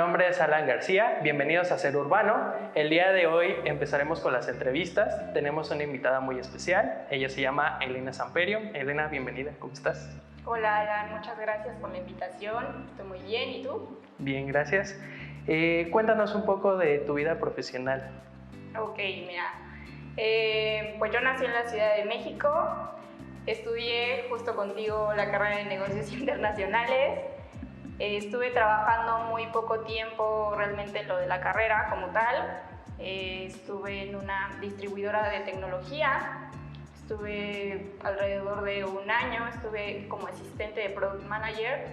nombre es Alan García, bienvenidos a Ser Urbano. El día de hoy empezaremos con las entrevistas. Tenemos una invitada muy especial, ella se llama Elena Samperio. Elena, bienvenida, ¿cómo estás? Hola Alan, muchas gracias por la invitación, estoy muy bien, ¿y tú? Bien, gracias. Cuéntanos un poco de tu vida profesional. Ok, mira, pues yo nací en la Ciudad de México, estudié justo contigo la carrera de negocios internacionales. Estuve trabajando muy poco tiempo realmente en lo de la carrera como tal. Estuve en una distribuidora de tecnología, estuve alrededor de un año, estuve como asistente de Product Manager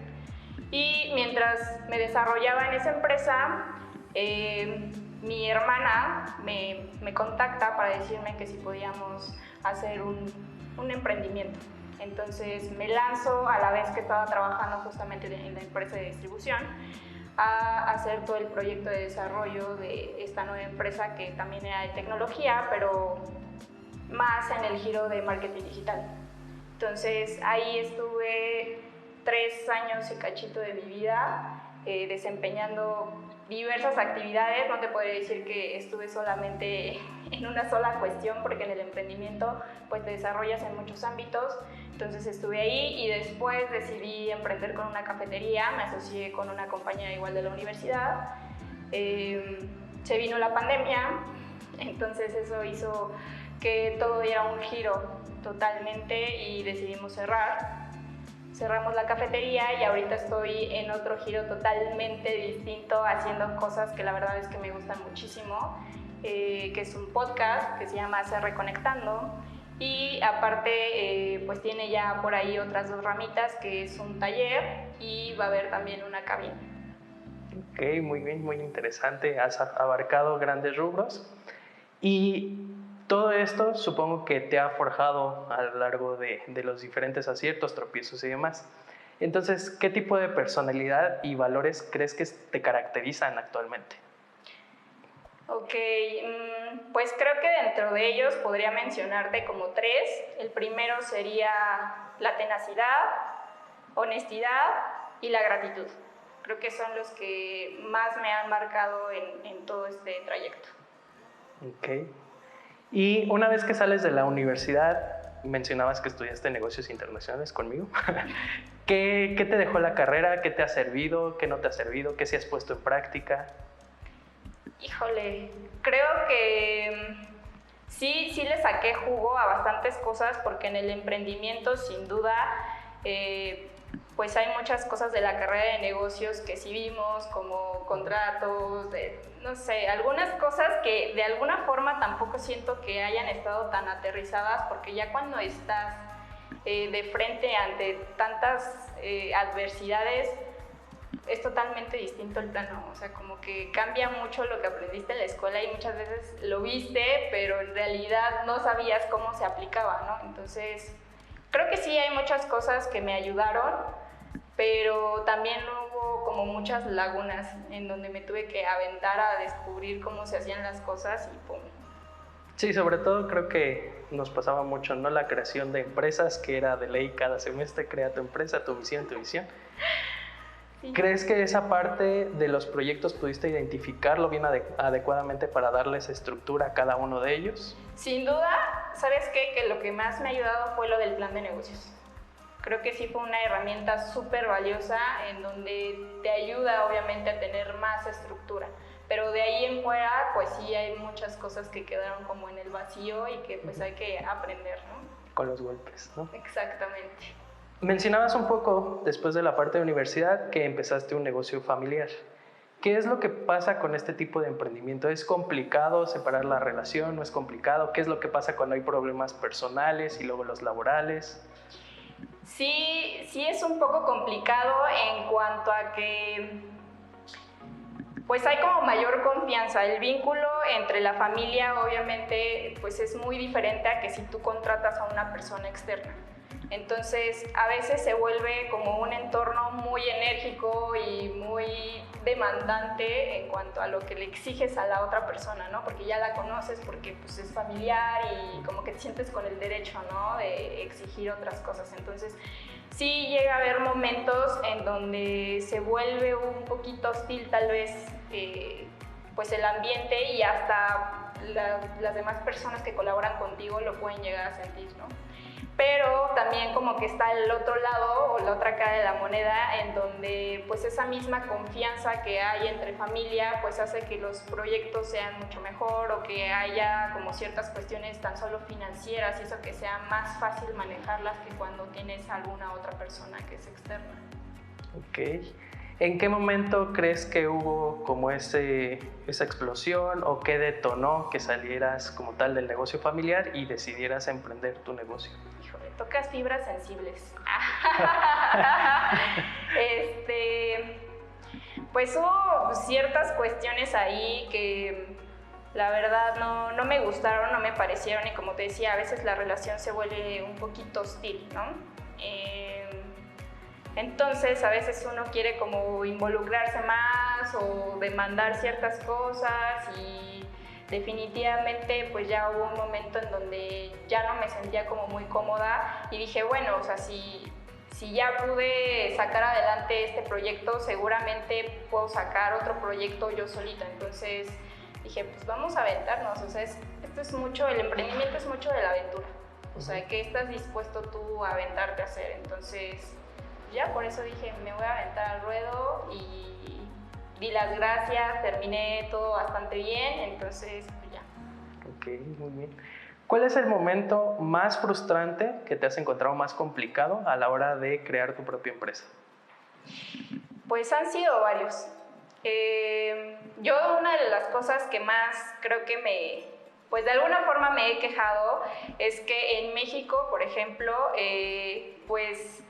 y mientras me desarrollaba en esa empresa, mi hermana me contacta para decirme que si podíamos hacer un emprendimiento. Entonces me lanzo a la vez que estaba trabajando justamente en la empresa de distribución a hacer todo el proyecto de desarrollo de esta nueva empresa que también era de tecnología, pero más en el giro de marketing digital. Entonces ahí estuve 3 años y cachito de mi vida desempeñando diversas actividades. No te podría decir que estuve solamente en una sola cuestión, porque en el emprendimiento pues te desarrollas en muchos ámbitos. Entonces estuve ahí y después decidí emprender con una cafetería, me asocié con una compañía igual de la universidad. Se vino la pandemia, entonces eso hizo que todo diera un giro totalmente y decidimos cerrar. Cerramos la cafetería y ahorita estoy en otro giro totalmente distinto, haciendo cosas que la verdad es que me gustan muchísimo, que es un podcast que se llama Se Reconectando. Y aparte pues tiene ya por ahí otras 2 ramitas, que es un taller y va a haber también una cabina. Ok, muy bien, muy interesante. Has abarcado grandes rubros y todo esto supongo que te ha forjado a lo largo de los diferentes aciertos, tropiezos y demás. Entonces, ¿qué tipo de personalidad y valores crees que te caracterizan actualmente? Ok, pues creo que dentro de ellos podría mencionarte como 3. El primero sería la tenacidad, honestidad y la gratitud. Creo que son los que más me han marcado en todo este trayecto. Ok. Y una vez que sales de la universidad, mencionabas que estudiaste negocios internacionales conmigo. ¿Qué te dejó la carrera? ¿Qué te ha servido? ¿Qué no te ha servido? ¿Qué se has puesto en práctica? Híjole, creo que sí le saqué jugo a bastantes cosas, porque en el emprendimiento sin duda pues hay muchas cosas de la carrera de negocios que sí vimos, como contratos, no sé, algunas cosas que de alguna forma tampoco siento que hayan estado tan aterrizadas, porque ya cuando estás de frente ante tantas adversidades, es totalmente distinto el plano. O sea, como que cambia mucho lo que aprendiste en la escuela y muchas veces lo viste, pero en realidad no sabías cómo se aplicaba, ¿no? Entonces, creo que sí hay muchas cosas que me ayudaron, pero también hubo como muchas lagunas en donde me tuve que aventar a descubrir cómo se hacían las cosas y ¡pum! Sí, sobre todo creo que nos pasaba mucho, ¿no? La creación de empresas, que era de ley cada semestre, crea tu empresa, tu visión, tu visión. Sí. ¿Crees que esa parte de los proyectos pudiste identificarlo bien adecuadamente para darles estructura a cada uno de ellos? Sin duda, ¿sabes qué? Que lo que más me ha ayudado fue lo del plan de negocios. Creo que sí fue una herramienta súper valiosa en donde te ayuda obviamente a tener más estructura. Pero de ahí en fuera, pues sí hay muchas cosas que quedaron como en el vacío y que pues hay que aprender, ¿no? Con los golpes, ¿no? Exactamente. Mencionabas un poco, después de la parte de universidad, que empezaste un negocio familiar. ¿Qué es lo que pasa con este tipo de emprendimiento? ¿Es complicado separar la relación? ¿No es complicado? ¿Qué es lo que pasa cuando hay problemas personales y luego los laborales? Sí es un poco complicado en cuanto a que pues hay como mayor confianza. El vínculo entre la familia obviamente pues es muy diferente a que si tú contratas a una persona externa. Entonces a veces se vuelve como un entorno muy enérgico y muy demandante en cuanto a lo que le exiges a la otra persona, ¿no? Porque ya la conoces, porque pues es familiar y como que te sientes con el derecho, ¿no? De exigir otras cosas. Entonces sí llega a haber momentos en donde se vuelve un poquito hostil tal vez pues el ambiente y hasta las demás personas que colaboran contigo lo pueden llegar a sentir, ¿no? Pero también como que está el otro lado o la otra cara de la moneda en donde pues esa misma confianza que hay entre familia pues hace que los proyectos sean mucho mejor o que haya como ciertas cuestiones tan solo financieras y eso que sea más fácil manejarlas que cuando tienes alguna otra persona que es externa. Ok. ¿En qué momento crees que hubo como esa explosión o qué detonó que salieras como tal del negocio familiar y decidieras emprender tu negocio? Híjole, tocas fibras sensibles. Pues hubo ciertas cuestiones ahí que la verdad no me gustaron, no me parecieron y como te decía, a veces la relación se vuelve un poquito hostil, ¿no? Entonces a veces uno quiere como involucrarse más o demandar ciertas cosas y definitivamente pues ya hubo un momento en donde ya no me sentía como muy cómoda y dije, bueno, o sea, si ya pude sacar adelante este proyecto, seguramente puedo sacar otro proyecto yo solita. Entonces dije, pues vamos a aventarnos, o sea, esto es mucho, el emprendimiento es mucho de la aventura, o sea, ¿qué estás dispuesto tú a aventarte a hacer? Entonces ya por eso dije, me voy a aventar al ruedo y di las gracias, terminé todo bastante bien, entonces pues ya. Ok, muy bien. ¿Cuál es el momento más frustrante que te has encontrado más complicado a la hora de crear tu propia empresa? Pues han sido varios. Yo una de las cosas que más creo que pues de alguna forma me he quejado es que en México, por ejemplo, pues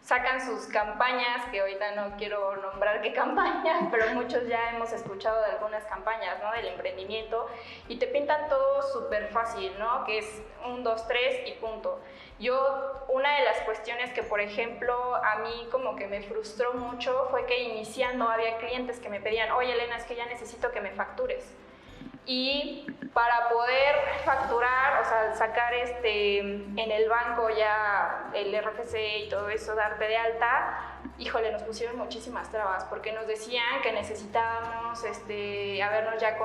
sacan sus campañas, que ahorita no quiero nombrar qué campañas, pero muchos ya hemos escuchado de algunas campañas, ¿no? Del emprendimiento y te pintan todo súper fácil, ¿no? Que es 1, 2, 3 y punto. Yo, una de las cuestiones que, por ejemplo, a mí como que me frustró mucho fue que iniciando había clientes que me pedían, oye Elena, es que ya necesito que me factures. Y para poder facturar, o sea, sacar en el banco ya el RFC y todo eso, darte de alta, híjole, nos pusieron muchísimas trabas porque nos decían que necesitábamos habernos ya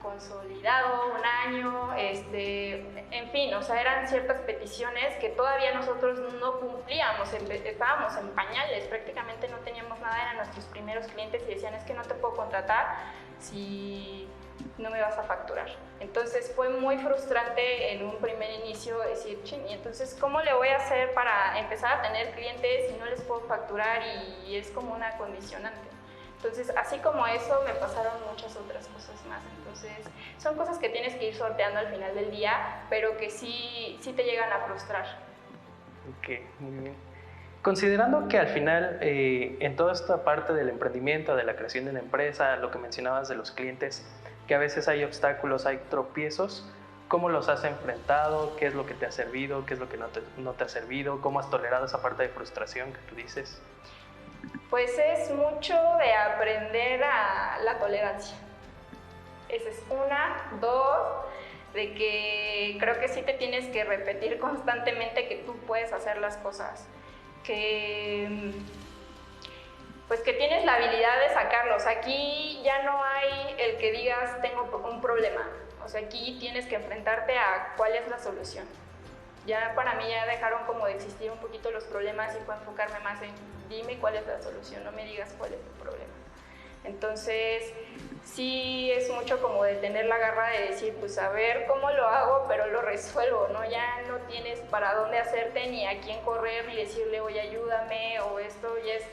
consolidado un año, en fin, o sea, eran ciertas peticiones que todavía nosotros no cumplíamos, estábamos en pañales, prácticamente no teníamos nada, eran nuestros primeros clientes y decían, es que no te puedo contratar si no me vas a facturar. Entonces fue muy frustrante en un primer inicio decir, chin, y entonces ¿cómo le voy a hacer para empezar a tener clientes si no les puedo facturar? Y es como una condicionante. Entonces, así como eso, me pasaron muchas otras cosas más. Entonces, son cosas que tienes que ir sorteando al final del día, pero que sí te llegan a frustrar. Ok, muy bien. Considerando que al final, en toda esta parte del emprendimiento, de la creación de una empresa, lo que mencionabas de los clientes, que a veces hay obstáculos, hay tropiezos, ¿cómo los has enfrentado? ¿Qué es lo que te ha servido? ¿Qué es lo que no te ha servido? ¿Cómo has tolerado esa parte de frustración que tú dices? Pues es mucho de aprender a la tolerancia. Esa es una. 2, de que creo que sí te tienes que repetir constantemente que tú puedes hacer las cosas. Pues que tienes la habilidad de sacarlos. Aquí ya no hay el que digas tengo un problema. O sea, aquí tienes que enfrentarte a cuál es la solución. Ya para mí ya dejaron como de existir un poquito los problemas y puedo enfocarme más en dime cuál es la solución, no me digas cuál es tu problema. Entonces, sí es mucho como de tener la garra de decir, pues a ver cómo lo hago, pero lo resuelvo, ¿no? Ya no tienes para dónde hacerte, ni a quién correr, ni decirle, oye, ayúdame, o esto ya es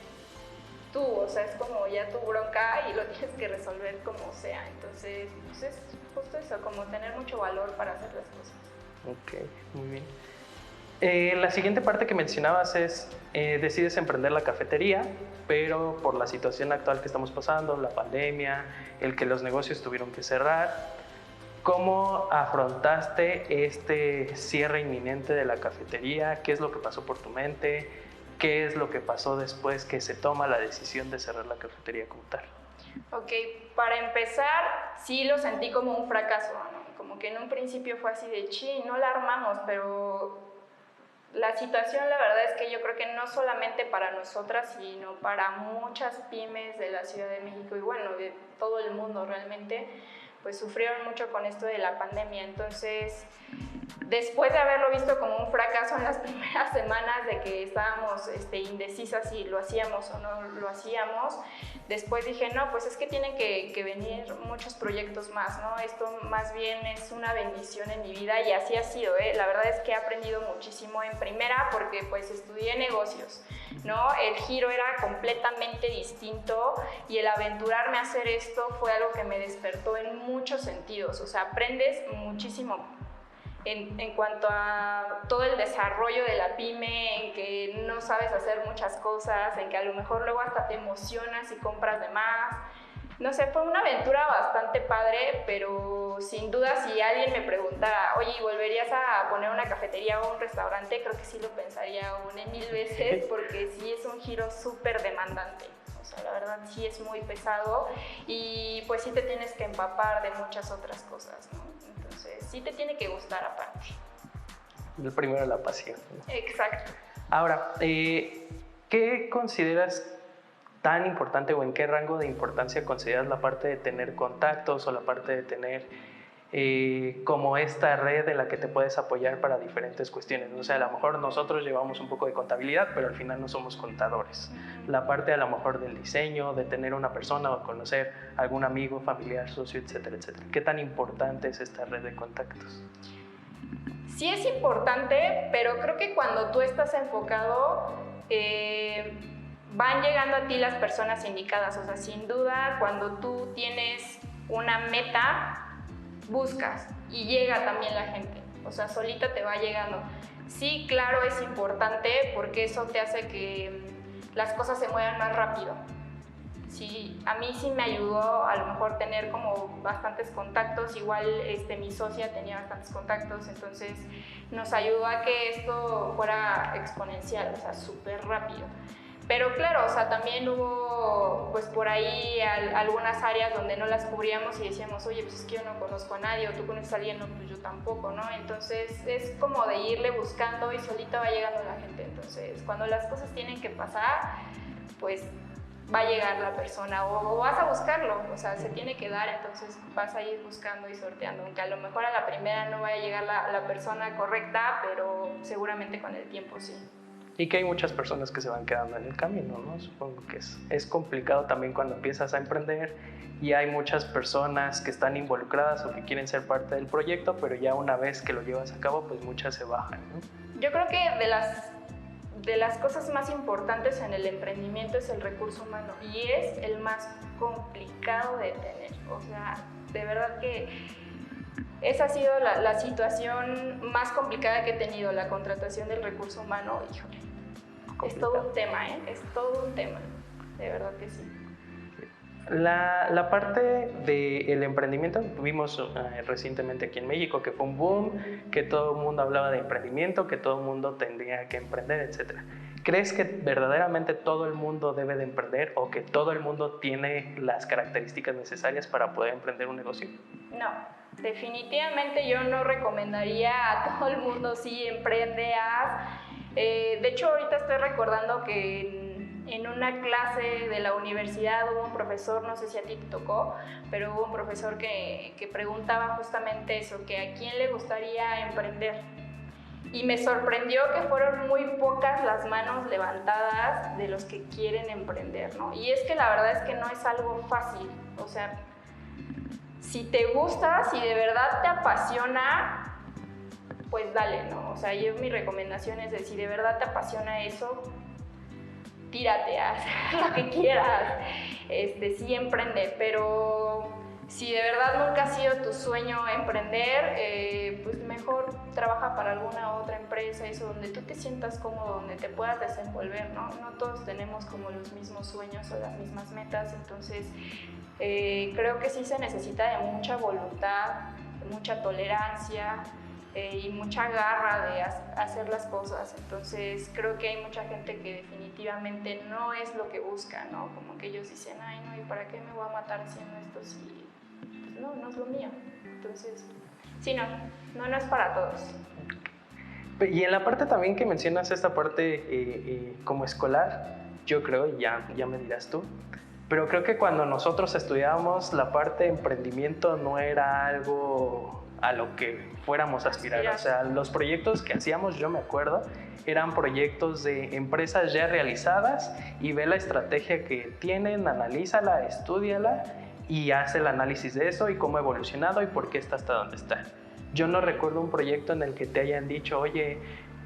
tú, o sea, es como ya tu bronca y lo tienes que resolver como sea. Entonces, pues es justo eso, como tener mucho valor para hacer las cosas. Ok, muy bien. La siguiente parte que mencionabas es, decides emprender la cafetería, pero por la situación actual que estamos pasando, la pandemia, el que los negocios tuvieron que cerrar, ¿cómo afrontaste este cierre inminente de la cafetería? ¿Qué es lo que pasó por tu mente? ¿Qué es lo que pasó después que se toma la decisión de cerrar la cafetería como tal? Ok, para empezar, sí lo sentí como un fracaso, ¿no? Como que en un principio fue así de, no la armamos, pero la situación, la verdad es que yo creo que no solamente para nosotras, sino para muchas pymes de la Ciudad de México y bueno, de todo el mundo realmente, pues sufrieron mucho con esto de la pandemia. Entonces, después de haberlo visto como un fracaso en las primeras semanas de que estábamos indecisas si lo hacíamos o no lo hacíamos, después dije, no, pues es que tienen que venir muchos proyectos más, ¿no? Esto más bien es una bendición en mi vida y así ha sido, ¿eh? La verdad es que he aprendido muchísimo en primera porque pues estudié negocios, ¿no? El giro era completamente distinto y el aventurarme a hacer esto fue algo que me despertó en muchos sentidos, o sea, aprendes muchísimo. En cuanto a todo el desarrollo de la pyme, en que no sabes hacer muchas cosas, en que a lo mejor luego hasta te emocionas y compras de más. No sé, fue una aventura bastante padre, pero sin duda si alguien me preguntara, oye, ¿volverías a poner una cafetería o un restaurante? Creo que sí lo pensaría una y mil veces, porque sí es un giro súper demandante. O sea, la verdad sí es muy pesado y pues sí te tienes que empapar de muchas otras cosas, ¿no? Entonces, sí te tiene que gustar aparte. El primero, la pasión, ¿no? Exacto. Ahora, ¿qué consideras tan importante o en qué rango de importancia consideras la parte de tener contactos o la parte de tener como esta red en la que te puedes apoyar para diferentes cuestiones? O sea, a lo mejor nosotros llevamos un poco de contabilidad, pero al final no somos contadores. La parte a lo mejor del diseño, de tener una persona o conocer algún amigo, familiar, socio, etcétera, etcétera. ¿Qué tan importante es esta red de contactos? Sí es importante, pero creo que cuando tú estás enfocado, van llegando a ti las personas indicadas. O sea, sin duda, cuando tú tienes una meta, buscas y llega también la gente. O sea, solita te va llegando. Sí, claro, es importante porque eso te hace que las cosas se muevan más rápido. Sí, a mí sí me ayudó a lo mejor tener como bastantes contactos, igual mi socia tenía bastantes contactos, entonces nos ayudó a que esto fuera exponencial, o sea, súper rápido. Pero claro, o sea, también hubo pues por ahí algunas áreas donde no las cubríamos y decíamos, oye, pues es que yo no conozco a nadie, o tú conoces a alguien, no, pues yo tampoco, ¿no? Entonces es como de irle buscando y solita va llegando la gente. Entonces, cuando las cosas tienen que pasar, pues va a llegar la persona o vas a buscarlo, o sea, se tiene que dar, entonces vas a ir buscando y sorteando, aunque a lo mejor a la primera no vaya a llegar la persona correcta, pero seguramente con el tiempo sí. Y que hay muchas personas que se van quedando en el camino, ¿no? Supongo que es complicado también cuando empiezas a emprender y hay muchas personas que están involucradas o que quieren ser parte del proyecto, pero ya una vez que lo llevas a cabo, pues muchas se bajan, ¿no? Yo creo que de las cosas más importantes en el emprendimiento es el recurso humano y es el más complicado de tener. O sea, de verdad que esa ha sido la situación más complicada que he tenido, la contratación del recurso humano. Híjole, complicado. Es todo un tema, ¿eh? Es todo un tema, de verdad que sí. La parte del emprendimiento, vimos recientemente aquí en México que fue un boom, que todo el mundo hablaba de emprendimiento, que todo el mundo tendría que emprender, etc. ¿Crees que verdaderamente todo el mundo debe de emprender o que todo el mundo tiene las características necesarias para poder emprender un negocio? No, definitivamente yo no recomendaría a todo el mundo, sí, emprende, haz. De hecho, ahorita estoy recordando que en una clase de la universidad hubo un profesor, no sé si a ti te tocó, pero hubo un profesor que preguntaba justamente eso, que a quién le gustaría emprender. Y me sorprendió que fueron muy pocas las manos levantadas de los que quieren emprender, ¿no? Y es que la verdad es que no es algo fácil, o sea, si te gusta, si de verdad te apasiona, pues dale, ¿no? O sea, mi recomendación es de si de verdad te apasiona eso, tírate, haz lo que quieras, sí emprende, pero si de verdad nunca ha sido tu sueño emprender, pues mejor trabaja para alguna otra empresa, eso, donde tú te sientas cómodo, donde te puedas desenvolver, ¿no? No todos tenemos como los mismos sueños o las mismas metas, entonces creo que sí se necesita de mucha voluntad, de mucha tolerancia, y mucha garra de hacer las cosas. Entonces creo que hay mucha gente que definitivamente no es lo que busca, ¿no? Como que ellos dicen, ay no, ¿y para qué me voy a matar haciendo esto si pues no es lo mío? Entonces, sí, no es para todos. Y en la parte también que mencionas esta parte como escolar, yo creo, ya me dirás tú, pero creo que cuando nosotros estudiábamos la parte de emprendimiento no era algo a lo que fuéramos a aspirar. O sea, los proyectos que hacíamos, yo me acuerdo, eran proyectos de empresas ya realizadas y ve la estrategia que tienen, analízala, estúdiala y hace el análisis de eso y cómo ha evolucionado y por qué está hasta donde está. Yo no recuerdo un proyecto en el que te hayan dicho, oye,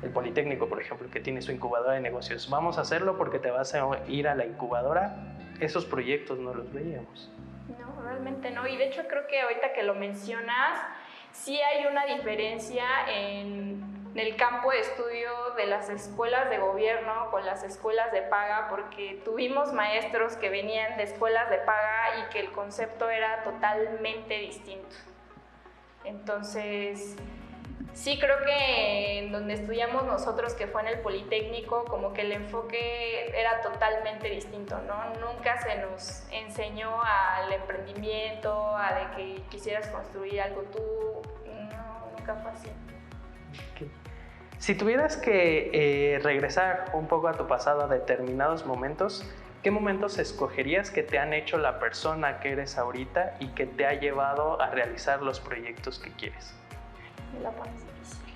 el Politécnico, por ejemplo, que tiene su incubadora de negocios, vamos a hacerlo porque te vas a ir a la incubadora. Esos proyectos no los veíamos. No, realmente no. Y de hecho creo que ahorita que lo mencionas, sí hay una diferencia en el campo de estudio de las escuelas de gobierno con las escuelas de paga, porque tuvimos maestros que venían de escuelas de paga y que el concepto era totalmente distinto. Entonces, sí creo que en donde estudiamos nosotros, que fue en el Politécnico, como que el enfoque era totalmente distinto, ¿no? Nunca se nos enseñó al emprendimiento, a de que quisieras construir algo tú, no, nunca fue así. Okay. Si tuvieras que regresar un poco a tu pasado a determinados momentos, ¿qué momentos escogerías que te han hecho la persona que eres ahorita y que te ha llevado a realizar los proyectos que quieres? Me la pones difícil.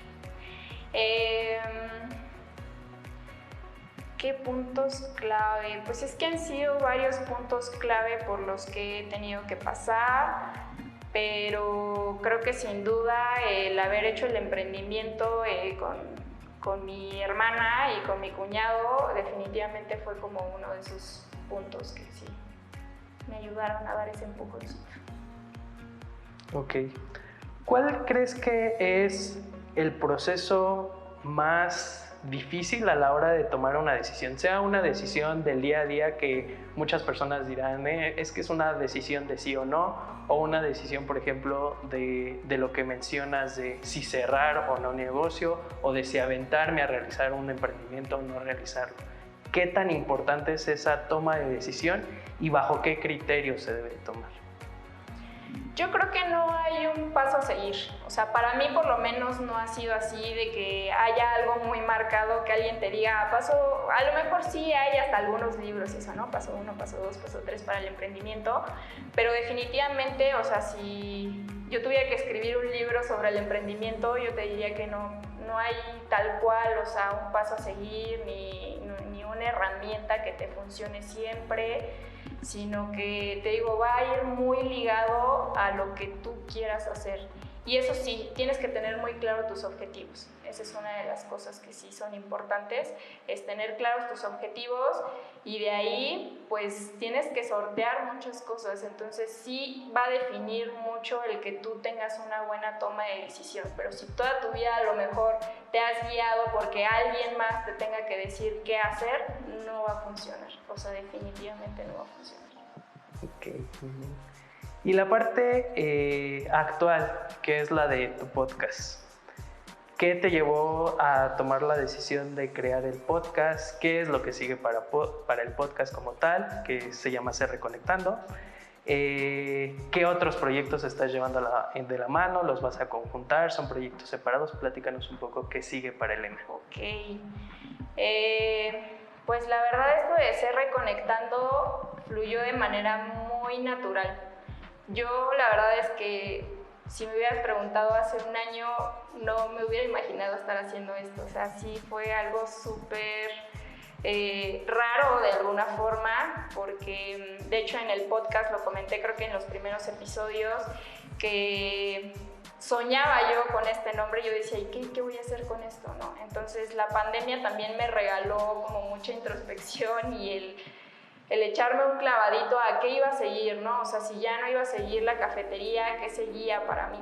¿Qué puntos clave? Pues es que han sido varios puntos clave por los que he tenido que pasar, pero creo que sin duda el haber hecho el emprendimiento con mi hermana y con mi cuñado definitivamente fue como uno de esos puntos que sí me ayudaron a dar ese empujoncito. Ok. ¿Cuál crees que es el proceso más difícil a la hora de tomar una decisión? Sea una decisión del día a día que muchas personas dirán, es que es una decisión de sí o no, o una decisión, por ejemplo, de lo que mencionas de si cerrar o no negocio, o de si aventarme a realizar un emprendimiento o no realizarlo. ¿Qué tan importante es esa toma de decisión y bajo qué criterios se debe tomar? Yo creo que no hay un paso a seguir, o sea, para mí por lo menos no ha sido así de que haya algo muy marcado que alguien te diga, a lo mejor sí hay hasta algunos libros y eso, ¿no? Paso 1, paso 2, paso 3 para el emprendimiento, pero definitivamente, o sea, si yo tuviera que escribir un libro sobre el emprendimiento, yo te diría que no hay tal cual, o sea, un paso a seguir, ni una herramienta que te funcione siempre, sino que, te digo, va a ir muy ligado a lo que tú quieras hacer. Y eso sí, tienes que tener muy claro tus objetivos. Esa es una de las cosas que sí son importantes, es tener claros tus objetivos y de ahí pues tienes que sortear muchas cosas. Entonces sí va a definir mucho el que tú tengas una buena toma de decisión. Pero si toda tu vida a lo mejor te has guiado porque alguien más te tenga que decir qué hacer, no va a funcionar. O sea, definitivamente no va a funcionar. Ok. Y la parte actual, que es la de tu podcast, ¿qué te llevó a tomar la decisión de crear el podcast? ¿Qué es lo que sigue para el podcast como tal, que se llama Ser Reconectando? ¿Qué otros proyectos estás llevando de la mano? ¿Los vas a conjuntar? ¿Son proyectos separados? Platícanos un poco qué sigue para Elena. Ok. Pues la verdad esto de Ser Reconectando fluyó de manera muy natural. Yo la verdad es que si me hubieras preguntado hace un año no me hubiera imaginado estar haciendo esto. O sea, sí fue algo súper raro de alguna forma, porque de hecho en el podcast lo comenté creo que en los primeros episodios que soñaba yo con este nombre. Yo decía, ¿y qué voy a hacer con esto? ¿No? Entonces la pandemia también me regaló como mucha introspección y el echarme un clavadito a qué iba a seguir, ¿no? O sea, si ya no iba a seguir la cafetería, ¿qué seguía para mí?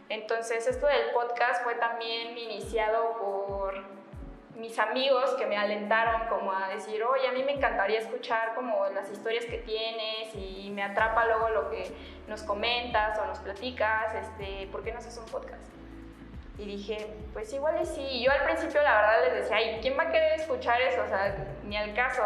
Entonces, esto del podcast fue también iniciado por mis amigos que me alentaron como a decir, oye, a mí me encantaría escuchar como las historias que tienes y me atrapa luego lo que nos comentas o nos platicas, ¿por qué no haces un podcast? Y dije, pues igual y sí. Y yo al principio la verdad les decía, ay, ¿quién va a querer escuchar eso? O sea, ni al caso.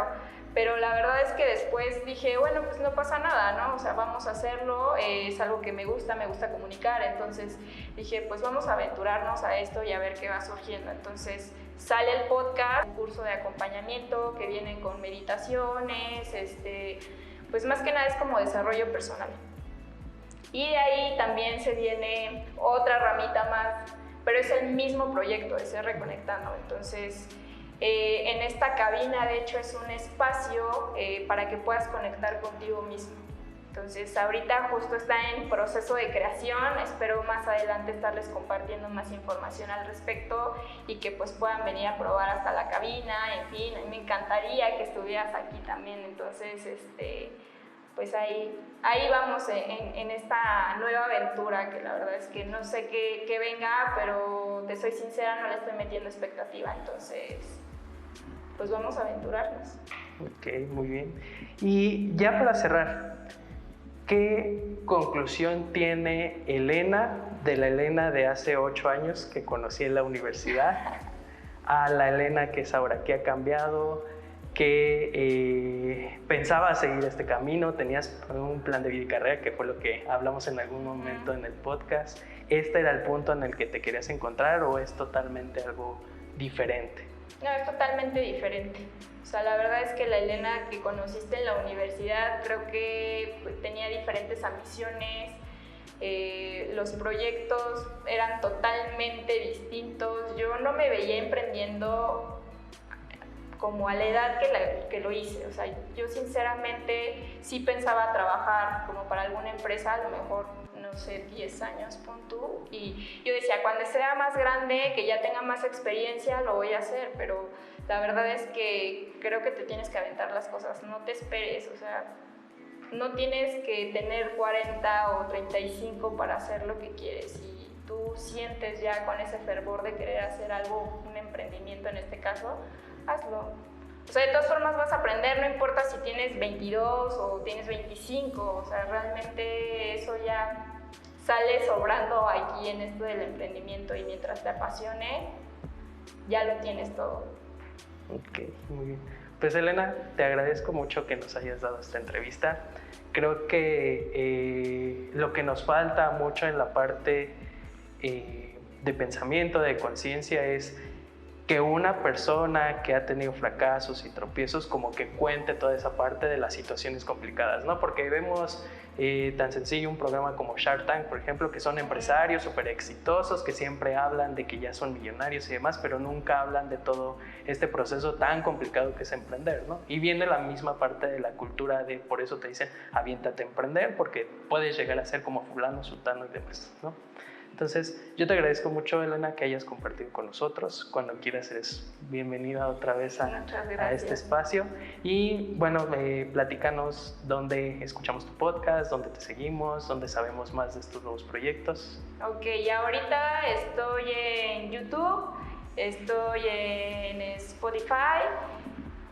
pero la verdad es que después dije, bueno, pues no pasa nada, ¿no? O sea, vamos a hacerlo, es algo que me gusta comunicar, entonces dije, pues vamos a aventurarnos a esto y a ver qué va surgiendo. Entonces sale el podcast, un curso de acompañamiento que vienen con meditaciones, pues más que nada es como desarrollo personal. Y de ahí también se viene otra ramita más, pero es el mismo proyecto, es Reconectando. Entonces, en esta cabina, de hecho, es un espacio para que puedas conectar contigo mismo. Entonces, ahorita justo está en proceso de creación, espero más adelante estarles compartiendo más información al respecto y que pues puedan venir a probar hasta la cabina, en fin, a mí me encantaría que estuvieras aquí también. Entonces, pues ahí vamos en esta nueva aventura, que la verdad es que no sé qué venga, pero te soy sincera, no le estoy metiendo expectativa, entonces pues vamos a aventurarnos. Ok, muy bien. Y ya para cerrar, ¿qué conclusión tiene Elena de la Elena de hace 8 años que conocí en la universidad a la Elena que es ahora? ¿Qué ha cambiado? Que pensabas seguir este camino, tenías un plan de vida y carrera, que fue lo que hablamos en algún momento en el podcast. ¿Este era el punto en el que te querías encontrar o es totalmente algo diferente? No, es totalmente diferente. O sea, la verdad es que la Elena que conociste en la universidad creo que tenía diferentes ambiciones, los proyectos eran totalmente distintos. Yo no me veía emprendiendo como a la edad que lo hice. O sea, yo sinceramente sí pensaba trabajar como para alguna empresa, a lo mejor, no sé, 10 años, pon tú, y yo decía, cuando sea más grande, que ya tenga más experiencia, lo voy a hacer, pero la verdad es que creo que te tienes que aventar las cosas, no te esperes, o sea, no tienes que tener 40 o 35 para hacer lo que quieres. Si tú sientes ya con ese fervor de querer hacer algo, un emprendimiento en este caso, hazlo. O sea, de todas formas vas a aprender, no importa si tienes 22 o tienes 25, o sea, realmente eso ya sale sobrando aquí en esto del emprendimiento, y mientras te apasione, ya lo tienes todo. Ok, muy bien. Pues Elena, te agradezco mucho que nos hayas dado esta entrevista. Creo que lo que nos falta mucho en la parte de pensamiento, de conciencia, es que una persona que ha tenido fracasos y tropiezos como que cuente toda esa parte de las situaciones complicadas, ¿no? Porque vemos tan sencillo un programa como Shark Tank, por ejemplo, que son empresarios súper exitosos que siempre hablan de que ya son millonarios y demás, pero nunca hablan de todo este proceso tan complicado que es emprender, ¿no? Y viene la misma parte de la cultura de, por eso te dicen, aviéntate a emprender, porque puedes llegar a ser como fulano, sultano y demás, ¿no? Entonces, yo te agradezco mucho, Elena, que hayas compartido con nosotros. Cuando quieras, eres bienvenida otra vez a este espacio. Y bueno, platícanos dónde escuchamos tu podcast, dónde te seguimos, dónde sabemos más de estos nuevos proyectos. Ok, ahorita estoy en YouTube, estoy en Spotify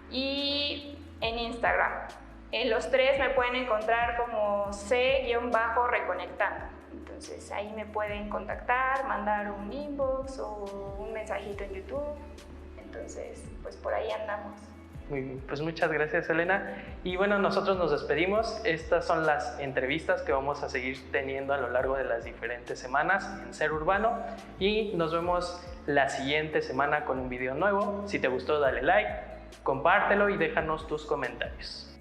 y en Instagram. En los tres me pueden encontrar como C-Reconectando. Entonces ahí me pueden contactar, mandar un inbox o un mensajito en YouTube. Entonces, pues por ahí andamos. Muy bien, pues muchas gracias, Elena. Y bueno, nosotros nos despedimos. Estas son las entrevistas que vamos a seguir teniendo a lo largo de las diferentes semanas en Ser Urbano. Y nos vemos la siguiente semana con un video nuevo. Si te gustó, dale like, compártelo y déjanos tus comentarios.